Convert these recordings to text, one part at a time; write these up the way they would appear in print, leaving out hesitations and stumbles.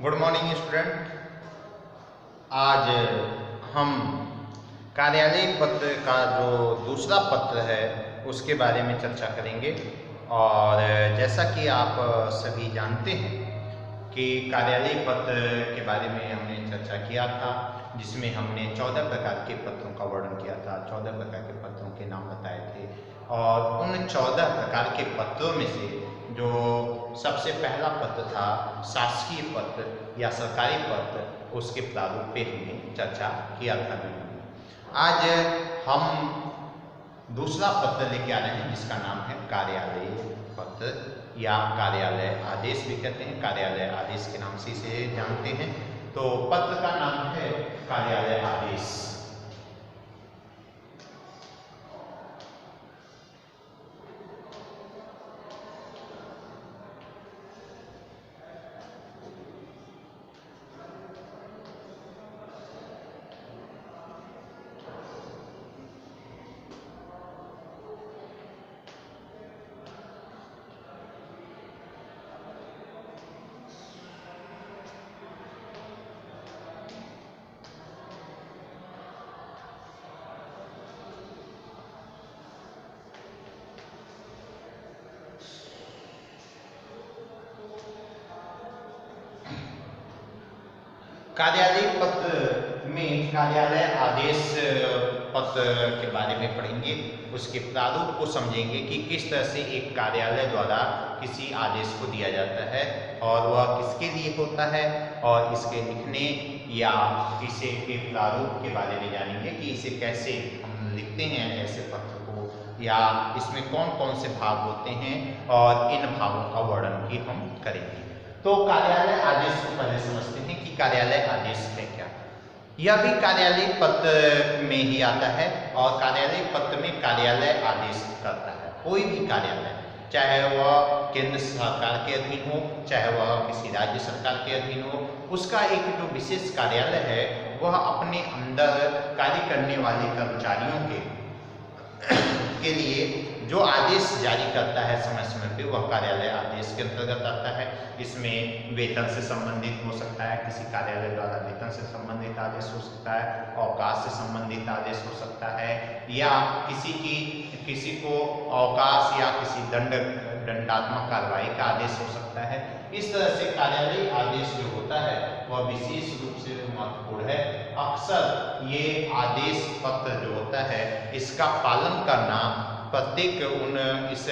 Good morning student. आज हम कार्यालय पत्र का जो दूसरा पत्र है उसके बारे में चर्चा करेंगे। और जैसा कि आप सभी जानते हैं कि कार्यालय पत्र के बारे में हमने चर्चा किया था, जिसमें हमने 14 प्रकार के पत्रों का वर्णन किया था, 14 प्रकार के पत्रों के नाम बताए थे। और उन 14 प्रकार के पत्रों में से जो सबसे पहला पत्र था शासकीय पत्र या सरकारी पत्र, उसके प्रारूप पे हमने चर्चा किया था। आज हम दूसरा पत्र लेके आ रहे हैं जिसका नाम है कार्यालय पत्र या कार्यालय आदेश भी कहते हैं, कार्यालय आदेश के नाम से इसे जानते हैं। तो पत्र का नाम है कार्यालय आदेश। कार्यालय पत्र में कार्यालय आदेश पत्र के बारे में पढ़ेंगे, उसके प्रारूप को समझेंगे कि किस तरह से एक कार्यालय द्वारा किसी आदेश को दिया जाता है और वह किसके लिए होता है, और इसके लिखने या इसे के प्रारूप के बारे में जानेंगे कि इसे कैसे हम लिखते हैं ऐसे पत्र को, या इसमें कौन कौन से भाग होते हैं और इन भागों का वर्णन भी हम करेंगे। तो कार्यालय आदेश को पहले समझते हैं कि कार्यालय आदेश है क्या। यह भी कार्यालय पत्र में ही आता है और कार्यालय पत्र में कार्यालय आदेश करता है कोई भी कार्यालय, चाहे वह केंद्र सरकार के अधीन हो, चाहे वह किसी राज्य सरकार के अधीन हो। उसका एक जो विशेष कार्यालय है वह अपने अंदर कार्य करने वाले कर्मचारियों के लिए जो आदेश जारी करता है समय समय पे, वह कार्यालय आदेश के अंतर्गत आता है। इसमें वेतन से संबंधित हो सकता है, किसी कार्यालय द्वारा वेतन से संबंधित आदेश हो सकता है, अवकाश से संबंधित आदेश हो सकता है, या किसी को अवकाश या किसी दंडात्मक कार्रवाई का आदेश हो सकता है। इस तरह से कार्यालय आदेश जो होता है वह विशेष रूप से महत्वपूर्ण है। अक्सर ये आदेश पत्र जो होता है इसका पालन करना प्रत्येक इस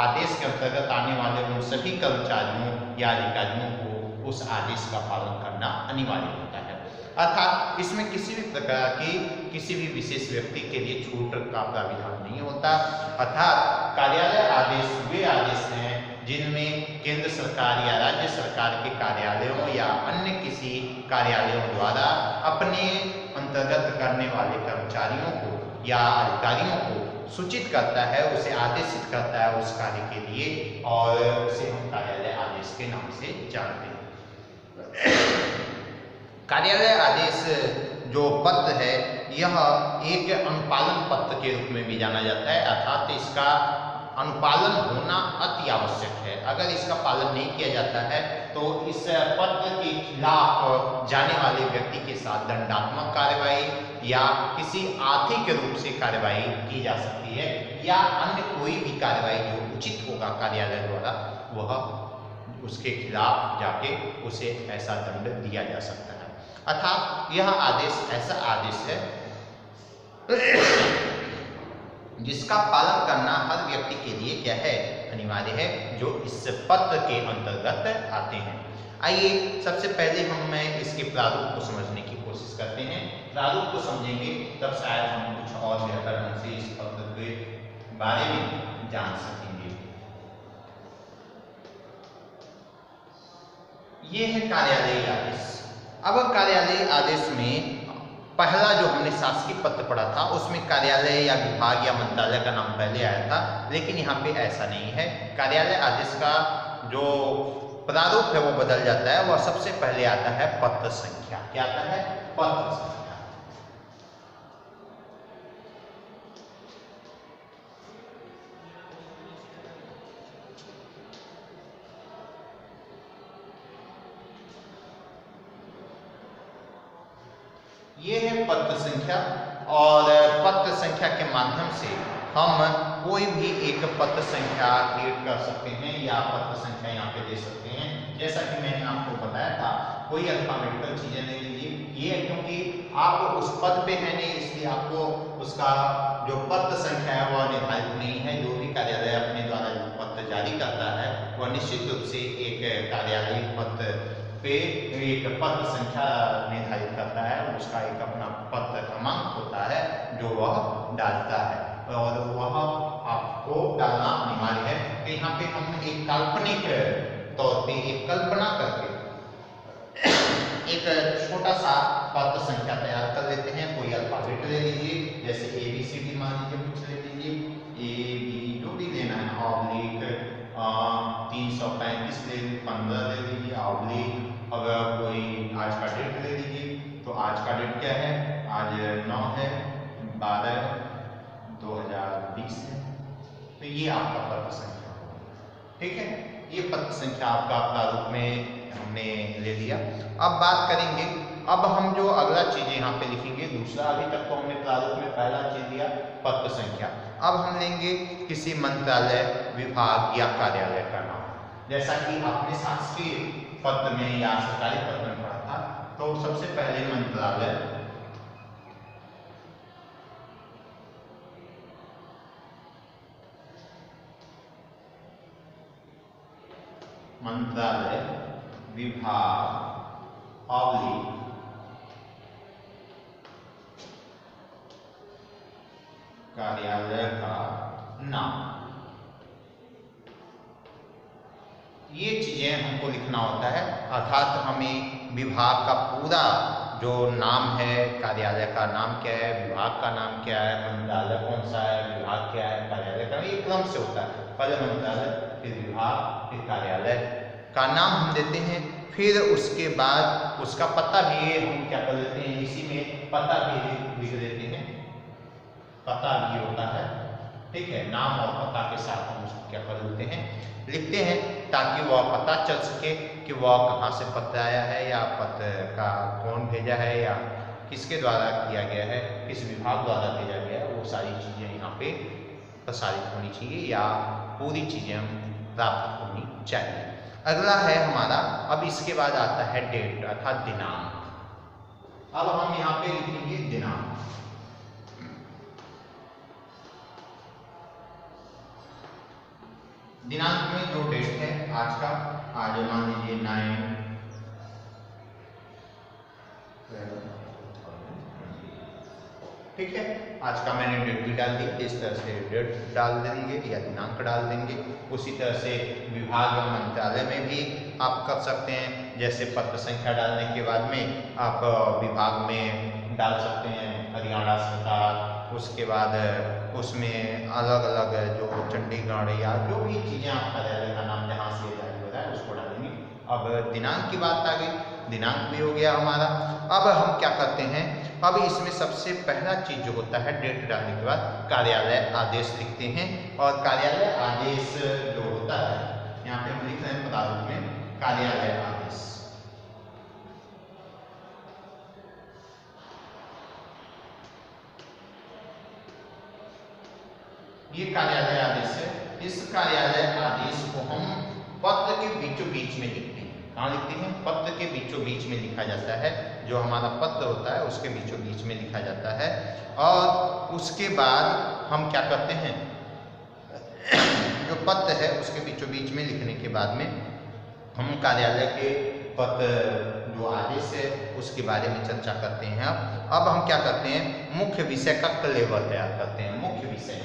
आदेश के अंतर्गत आने वाले उन सभी कर्मचारियों या अधिकारियों को उस आदेश का पालन करना अनिवार्य होता है। अर्थात इसमें किसी भी प्रकार की किसी भी विशेष व्यक्ति के लिए छूट का प्राविधान नहीं होता। अर्थात कार्यालय आदेश वे आदेश हैं जिनमें केंद्र सरकार या राज्य सरकार के कार्यालयों या अन्य किसी कार्यालयों द्वारा अपने अंतर्गत करने वाले कर्मचारियों को या अधिकारियों को सूचित करता है, उसे आदेशित करता है उस कार्य के लिए, और उसे हम कार्यालय आदेश के नाम से जानते हैं। कार्यालय आदेश जो पत्र है यह एक अनुपालन पत्र के रूप में भी जाना जाता है, अर्थात इसका अनुपालन होना अति आवश्यक है। अगर इसका पालन नहीं किया जाता है तो इस पत्र के खिलाफ जाने वाले व्यक्ति के साथ दंडात्मक कार्रवाई या किसी आर्थिक रूप से कार्रवाई की जा सकती है, या अन्य कोई भी कार्रवाई जो उचित होगा कार्यालय द्वारा वह उसके खिलाफ जाके उसे ऐसा दंड दिया जा सकता है। अर्थात यह आदेश ऐसा आदेश है जिसका पालन करना हर व्यक्ति के लिए क्या है, अनिवार्य है, जो इस पत्र के अंतर्गत आते हैं। आइए सबसे पहले हम इसके प्रारूप को समझने की कोशिश करते हैं। प्रारूप को समझेंगे तब शायद हम कुछ और बेहतर ढंग से इस पत्र के बारे में जान सकेंगे। ये है कार्यालय आदेश। अब कार्यालय आदेश में पहला जो हमने शासकीय पत्र पढ़ा था उसमें कार्यालय या विभाग या मंत्रालय का नाम पहले आया था, लेकिन यहाँ पे ऐसा नहीं है। कार्यालय आदेश का जो प्रारूप है वो बदल जाता है। वह सबसे पहले आता है पत्र संख्या। क्या आता है? पत्र संख्या। ये है पत्र संख्या, और पत्र संख्या के माध्यम से हम कोई भी एक पत्र संख्या क्रिएट कर सकते हैं या पत्र संख्या यहाँ पे दे सकते हैं। जैसा कि मैंने आपको बताया था, कोई अल्फाबेटिकल चीजें ले लीजिए। ये क्योंकि आप उस पद पे है नहीं, इसलिए आपको उसका जो पत्र संख्या है वह निर्धारित नहीं है। जो भी कार्यालय अपने द्वारा जो पत्र जारी करता है वह निश्चित रूप से एक कार्यालय पत्र पे एक पत्र संख्या निर्धारित करता है, उसका एक अपना पत्र क्रमांक होता है जो वह डालता है, और वह आपको डालना अनिवार्य है। तो यहाँ पे हम एक काल्पनिक तौर पे एक कल्पना करके एक छोटा सा पत्र संख्या तैयार कर लेते हैं। कोई अल्फाबेट ले लीजिए, जैसे ABCD मान लीजिए, कुछ ले लीजिए, AB जो भी लेना है, ऑब्लिक 335 ले 15 ले लीजिए, ऑब्लिक अगर कोई आज का डेट ले लीजिए, तो आज का डेट क्या है, आज 9 है 12/2020 है। तो ये आपका पत्र संख्या होगा, ठीक है। ये पत्र संख्या आपका प्रारूप में हमने ले लिया। अब बात करेंगे, अब हम जो अगला चीज यहाँ पे लिखेंगे दूसरा, अभी तक तो हमने प्रारूप में पहला चीज लिया पत्र संख्या। अब हम लेंगे किसी मंत्रालय, विभाग या कार्यालय का नाम। जैसा कि आपने शासकीय पत्र में या सरकारी पत्र में पढ़ा था, तो सबसे पहले मंत्रालय, विभाग ऑब्लिक कार्यालय का नाम। ये चीजें हमको लिखना होता है, अर्थात हमें विभाग का पूरा जो नाम है, कार्यालय का नाम क्या है, विभाग का नाम क्या है, मंत्रालय कौन सा है, विभाग क्या है, कार्यालय का, ये क्रम से होता है। पहले मंत्रालय, फिर विभाग, फिर कार्यालय का नाम हम देते हैं। फिर उसके बाद उसका पता भी हम क्या कर लेते हैं, इसी में पता भी लिख देते हैं, पता भी होता है, ठीक है। नाम और पता के साथ हम उसको क्या कर लेते हैं, लिखते हैं, ताकि वह पता चल सके कि वह कहाँ से पत्र आया है, या पत्र का कौन भेजा है, या किसके द्वारा किया गया है, किस विभाग द्वारा भेजा गया है। वो सारी चीज़ें यहाँ पे प्रसारित होनी चाहिए, या पूरी चीज़ें हम प्राप्त होनी चाहिए। अगला है हमारा, अब इसके बाद आता है डेट अर्थात दिनांक। अब हम यहाँ पे लिखेंगे दिनांक। दिनांक में जो डेट है आज का, आज मान लीजिए 9, ठीक है। आज का मैंने डेट भी डाल दी, इस तरह से डेट डाल देंगे या दिनांक डाल देंगे। उसी तरह से विभाग या मंत्रालय में भी आप कर सकते हैं, जैसे पत्र संख्या डालने के बाद में आप विभाग में डाल सकते हैं हरियाणा सरकार, उसके बाद उसमें अलग अलग जो चंडीगढ़ या जो भी चीज़ें आप कार्यालय का नाम जहाँ से जारी हो रहा है उसको डालेंगे। अब दिनांक की बात आ गई, दिनांक भी हो गया हमारा। अब हम क्या करते हैं, अब इसमें सबसे पहला चीज जो होता है, डेट डालने के बाद कार्यालय आदेश लिखते हैं। और कार्यालय आदेश जो होता है, यहाँ पे हम लिख रहे हैं प्रारूप में कार्यालय आदेश। ये कार्यालय आदेश है। इस कार्यालय आदेश को हम पत्र के बीचों बीच में लिखते हैं। कहाँ लिखते हैं, पत्र के बीचों बीच में लिखा जाता है। जो हमारा पत्र होता है उसके बीचों बीच में लिखा जाता है। और उसके बाद हम क्या करते हैं, जो पत्र है उसके बीचों बीच में लिखने के बाद में हम कार्यालय के पत्र जो आदेश है उसके बारे में चर्चा करते हैं। अब हम क्या करते हैं, मुख्य विषय का कलेवर तैयार करते हैं। मुख्य विषय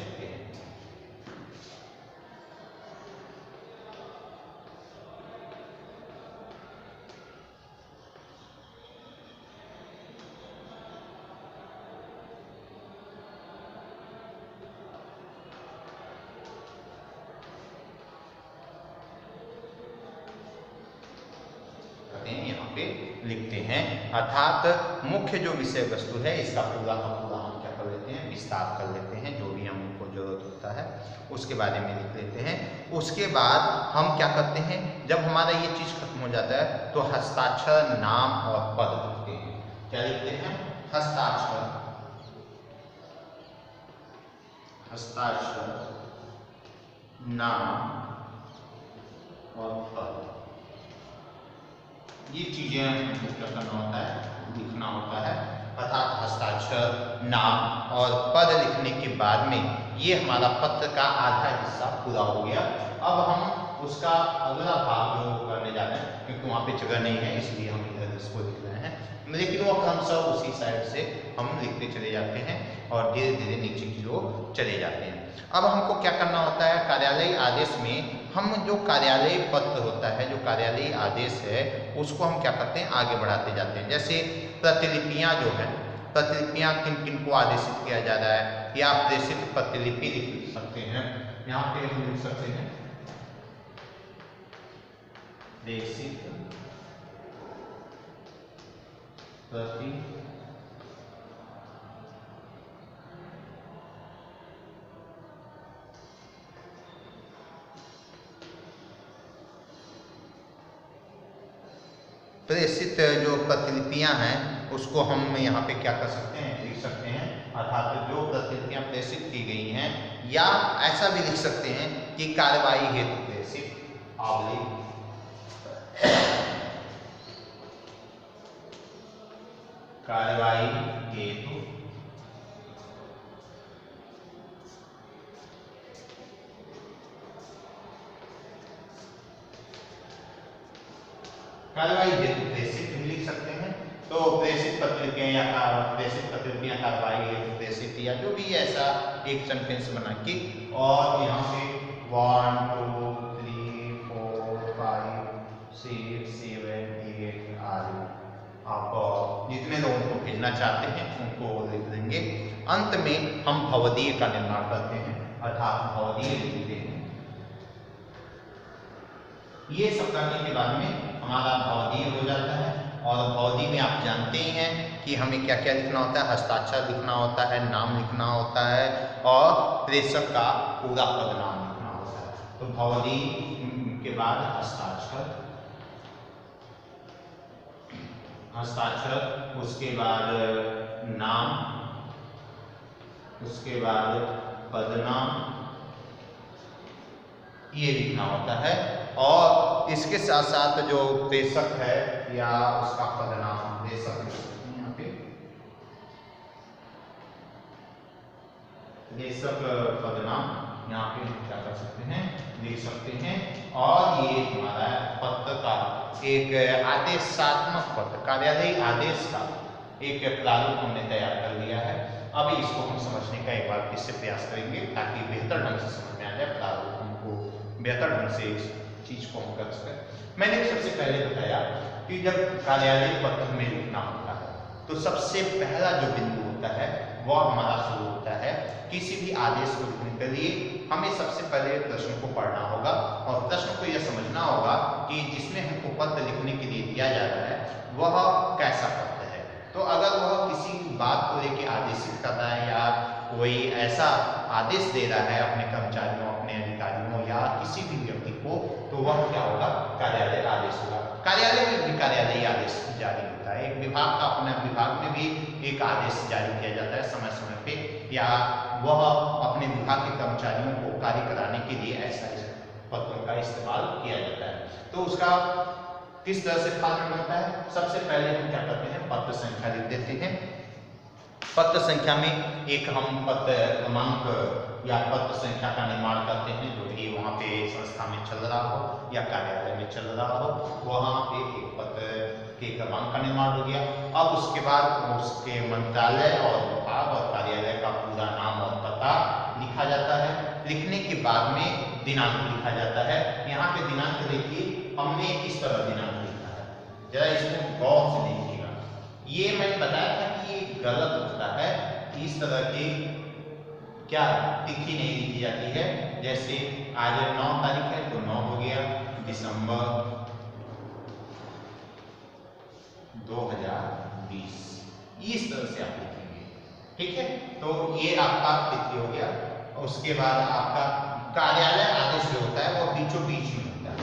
यहाँ पे लिखते हैं, अर्थात मुख्य जो विषय वस्तु है इसका पूरा का पूरा हम क्या कर लेते हैं, विस्तार कर लेते हैं। जो भी हमको जरूरत होता है उसके बारे में लिख लेते हैं। उसके बाद हम क्या करते हैं, जब हमारा ये चीज खत्म हो जाता है तो हस्ताक्षर, नाम और पद लिखते हैं। क्या लिखते हैं, हस्ताक्षर, नाम और पद, ये चीजें हमको क्या करना होता है, लिखना होता है। अर्थात हस्ताक्षर, नाम और पद लिखने के बाद में ये हमारा पत्र का आधा हिस्सा पूरा हो गया। अब हम उसका अगला भाग जो करने जा रहे हैं, क्योंकि वहाँ पे जगह नहीं है इसलिए हम इधर इसको लिख रहे हैं, लेकिन वो हम सब उसी साइड से हम लिखते चले जाते हैं और धीरे धीरे नीचे की ओर चले जाते हैं। अब हमको क्या करना होता है, कार्यालयी आदेश में हम जो कार्यालयी पत्र होता है, जो कार्यालयी आदेश है, उसको हम क्या करते हैं, आगे बढ़ाते जाते हैं। जैसे प्रतिलिपियां जो है, प्रतिलिपियां किन किन को आदेशित किया जा रहा है, या प्रेषित प्रतिलिपि लिख सकते हैं। यहाँ पे हम लिख सकते हैं प्रेषित प्रति प्रेषित जो प्रतिलिपियां हैं उसको हम यहाँ पे क्या कर सकते हैं, लिख सकते हैं। अर्थात जो प्रतिलिपियां प्रेषित की गई हैं, या ऐसा भी लिख सकते हैं कि कार्रवाई हेतु प्रेषित, कार्रवाई हेतु प्रेषित भी लिख सकते हैं। तो प्रेषित प्रतिलिपियां या प्रेषित प्रतिलिपियां कार्रवाई हेतु प्रेषित, या जो भी ऐसा एक सेंटेंस बना के, और यहाँ पे 1 2 3 4 5 6 7 8 आदि आप जितने लोगों को भेजना चाहते हैं उनको लिख देंगे। अंत में हम भवदीय का निर्माण करते हैं, अर्थात भवदीय लिखते हैं। ये सब करने के बाद में हमारा भवदीय हो जाता है। और भवदीय में आप जानते ही हैं कि हमें क्या क्या लिखना होता है, हस्ताक्षर लिखना होता है, नाम लिखना होता है, और प्रेषक का पूरा पदनाम लिखना होता है। तो भवदीय के बाद हस्ताक्षर, उसके बाद नाम, उसके बाद पदनाम, ये लिखना होता है। और इसके साथ साथ जो प्रेषक है या उसका पदनाम, प्रेषक यहाँ पे प्रेषक पदनाम यहाँ पे क्या कर सकते हैं, लिख सकते हैं। और ये हमारा पत्र का एक आदेशात्मक पत्र, कार्यालयी आदेश का एक प्रारूप हमने तैयार कर लिया है। अभी इसको हम समझने का एक बार फिर से प्रयास करेंगे ताकि बेहतर ढंग से समझ में आ जाए, प्रारूप हमको बेहतर ढंग से इस चीज को हम कर सकें। मैंने सबसे पहले बताया कि जब कार्यालयी पत्र में लिखना होता है तो सबसे पहला जो बिंदु होता है वह हमारा शुरू होता है। किसी भी आदेश को लिखने के लिए हमें सबसे पहले प्रश्न को पढ़ना होगा और प्रश्न को यह समझना होगा कि जिसमें हमको पत्र लिखने के लिए दिया जा रहा है वह कैसा पत्र है। तो अगर वह किसी बात को लेकर आदेशित कर रहा है या कोई ऐसा आदेश दे रहा है अपने कर्मचारियों, अपने अधिकारियों या किसी भी व्यक्ति को, तो वह क्या होगा, कार्यालय आदेश होगा। कार्यालय में भी कार्यालयी आदेश जारी होता है। एक विभाग का अपने विभाग में भी एक आदेश जारी किया जाता है समय समय पे, या वह अपने विभाग के कर्मचारियों को कार्य कराने के लिए ऐसा पत्रों का इस्तेमाल किया जाता है। तो उसका किस तरह से पालन होता है, सबसे पहले हम क्या करते हैं, पत्र संख्या लिख देते हैं। पत्र संख्या में एक हम पत्र क्रमांक या पत्र संख्या का निर्माण करते हैं, जो भी वहाँ पे संस्था में चल रहा हो या कार्यालय में चल रहा हो, वहाँ पे एक पत्र के क्रमांक का निर्माण हो गया। अब उसके बाद उसके मंत्रालय और विभाग और कार्यालय का पूरा नाम और पता लिखा जाता है। लिखने के बाद में दिनांक लिखा जाता है। यहाँ पे दिनांक देखिए, हमने इस तरह दिनांक लिखा है, जरा इसको गौर से देखिएगा। ये मैंने बताया था कि ये गलत होता है, इस तरह की क्या तिथि नहीं लिखी जाती है। जैसे आज 9 तारीख है तो 9 हो गया दिसंबर 2020, इस तरह से आप लिखेंगे, ठीक है। तो ये आपका तिथि हो गया। उसके बाद आपका कार्यालय आदेश जो होता है वो बीचों बीच में होता है,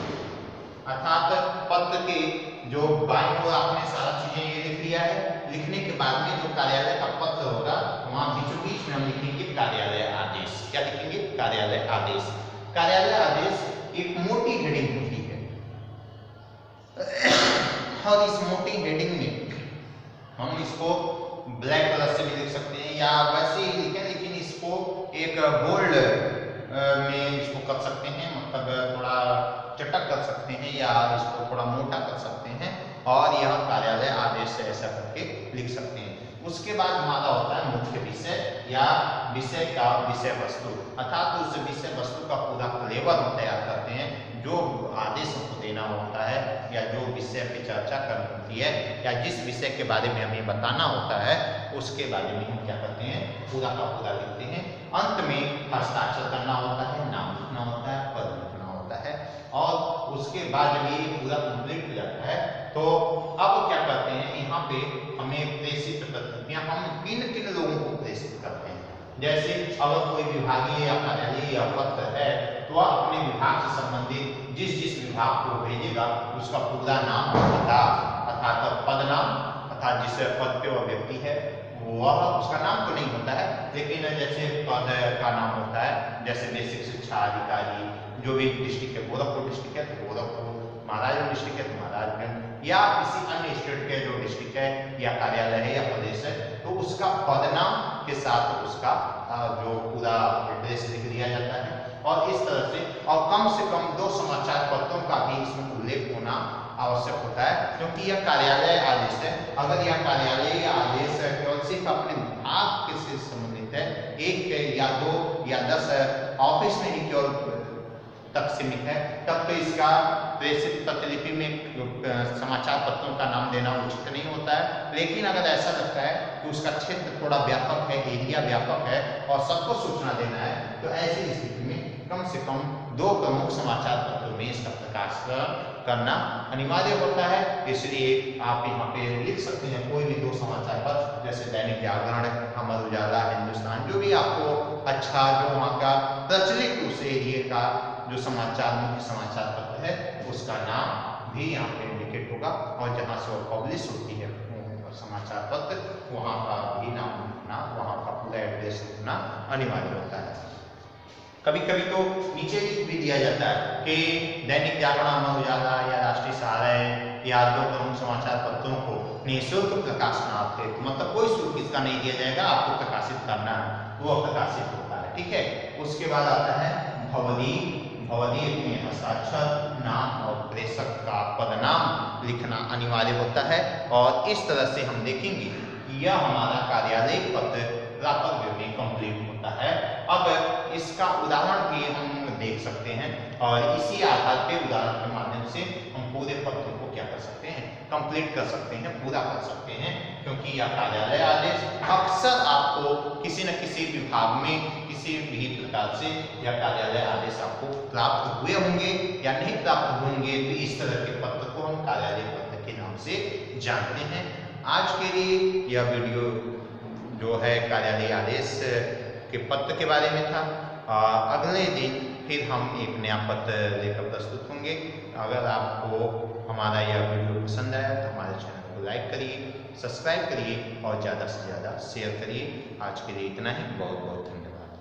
अर्थात पत्र के जो बाईं ओर आपने सारा चीजें ये लिख लिया है, लिखने के बाद में जो कार्यालय का पत्र होगा वहां बीचों बीच में हम लिखेंगे कार्यालय आदेश। क्या लिखेंगे? कार्यालय आदेश। कार्यालय आदेश एक मोटी हेडिंग होती है और इस मोटी हेडिंग में हम इसको ब्लैक कलर से भी लिख सकते हैं या वैसे ही लिखें, लेकिन इसको एक बोल्ड में इसको कर सकते हैं, मतलब थोड़ा चटक कर सकते हैं या इसको थोड़ा मोटा कर सकते हैं और यह कार्यालय आदेश से ऐसा करके लिख सकते हैं। उसके बाद हमारा होता है मुख्य विषय या विषय का विषय वस्तु, अर्थात उस विषय वस्तु का पूरा फ्लेवर हम तैयार करते हैं, जो आदेश हमको देना होता है या जो विषय पे चर्चा करनी होती है या जिस विषय के बारे में हमें बताना होता है उसके बारे में हम क्या करते हैं, पूरा का पूरा लिखते हैं। अंत में हस्ताक्षर करना होता है, नाम लिखना होता है, पद लिखना होता है और उसके बाद जब ये पूरा कंप्लीट हो जाता है तो अब क्या करते हैं, यहाँ पे हमें प्रेषित प्रतिक्रिया हम किन किन लोगों को प्रेषित करते हैं। जैसे अगर कोई विभागीय या कार्यालय या पत्र है तो वह अपने विभाग से संबंधित जिस जिस विभाग को भेजेगा उसका पूरा नाम, पता अर्थात पद नाम, अर्थात जिस पद पे वह व्यक्ति है वह उसका नाम तो नहीं होता है, लेकिन जैसे पद का नाम होता है, जैसे बेसिक शिक्षा अधिकारी, जो भी डिस्ट्रिक्ट है, गोरखपुर डिस्ट्रिक्ट है तो गोरखपुर, महाराजगंज डिस्ट्रिक्ट है तो महाराजगंज, या किसी अन्य स्टेट के जो डिस्ट्रिक्ट है या कार्यालय है या प्रदेश है तो उसका पद नाम के साथ उसका जो पूरा एड्रेस लिख दिया जाता है। और इस तरह से और कम से कम 2 समाचार पत्रों का भी इसमें उल्लेख होना आवश्यक होता है, क्योंकि यह कार्यालय आदेश है। अगर यह कार्यालय आदेश केवल सिर्फ अपने विभाग से संबंधित है, 1 या 2 या 10 ऑफिस में ही केवल तक सीमित है, तब तो इसका प्रेषित प्रतिलिपि में समाचार पत्रों का नाम देना उचित नहीं होता है। लेकिन अगर ऐसा लगता है कि उसका क्षेत्र थोड़ा व्यापक है, एरिया व्यापक है और सबको सूचना देना है, तो ऐसी स्थिति में कम से कम 2 प्रमुख समाचार पत्रों में इसका प्रकाशन करना अनिवार्य होता है। इसलिए आप यहाँ पे लिख सकते हैं कोई भी 2 समाचार पत्र, जैसे दैनिक जागरण, अमर उजाला, हिंदुस्तान, जो भी आपको अच्छा, जो वहाँ का प्रचलित उस एरिया का जो समाचार मुख्य समाचार पत्र है उसका नाम भी यहाँ पे इंडिकेट होगा और जहाँ से वो पब्लिश होती है समाचार पत्र वहाँ का भी नाम लिखना, वहाँ का पूरा एड्रेस लिखना अनिवार्य होता है। कभी कभी तो नीचे लिख भी दिया जाता है कि दैनिक जागरण, अमर उजाला या राष्ट्रीय सहारा या 2 प्रमुख समाचार पत्रों को निःशुल्क प्रकाशनार्थ, मतलब कोई शुल्क इसका नहीं दिया जाएगा, आपको प्रकाशित करना है, वो प्रकाशित होता है। ठीक है, उसके बाद आता है भवदी। भवदी में हस्ताक्षर, नाम और प्रेषक का पदनाम लिखना अनिवार्य होता है और इस तरह से हम देखेंगे कि यह हमारा कार्यालय पत्र प्राप्त में कंप्लीट होता है। अब इसका उदाहरण भी हम देख सकते हैं और इसी आधार पे उदाहरण के माध्यम से हम पूरे पत्र को क्या कर सकते हैं, कंप्लीट कर सकते हैं, पूरा कर सकते हैं, क्योंकि यह कार्यालय आदेश अक्सर आपको किसी न किसी विभाग में किसी भी प्रकार से यह कार्यालय आदेश आपको प्राप्त हुए होंगे या नहीं प्राप्त होंगे, तो इस तरह के पत्र को हम कार्यालय पत्र के नाम से जानते हैं। आज के लिए यह वीडियो जो है कार्यालय आदेश के पत्र के बारे में था। अगले दिन फिर हम एक नया पत्र लेकर प्रस्तुत होंगे। अगर आपको हमारा यह वीडियो पसंद आया तो हमारे चैनल को लाइक करिए, सब्सक्राइब करिए और ज़्यादा से ज़्यादा शेयर करिए। आज के लिए इतना ही, बहुत बहुत धन्यवाद।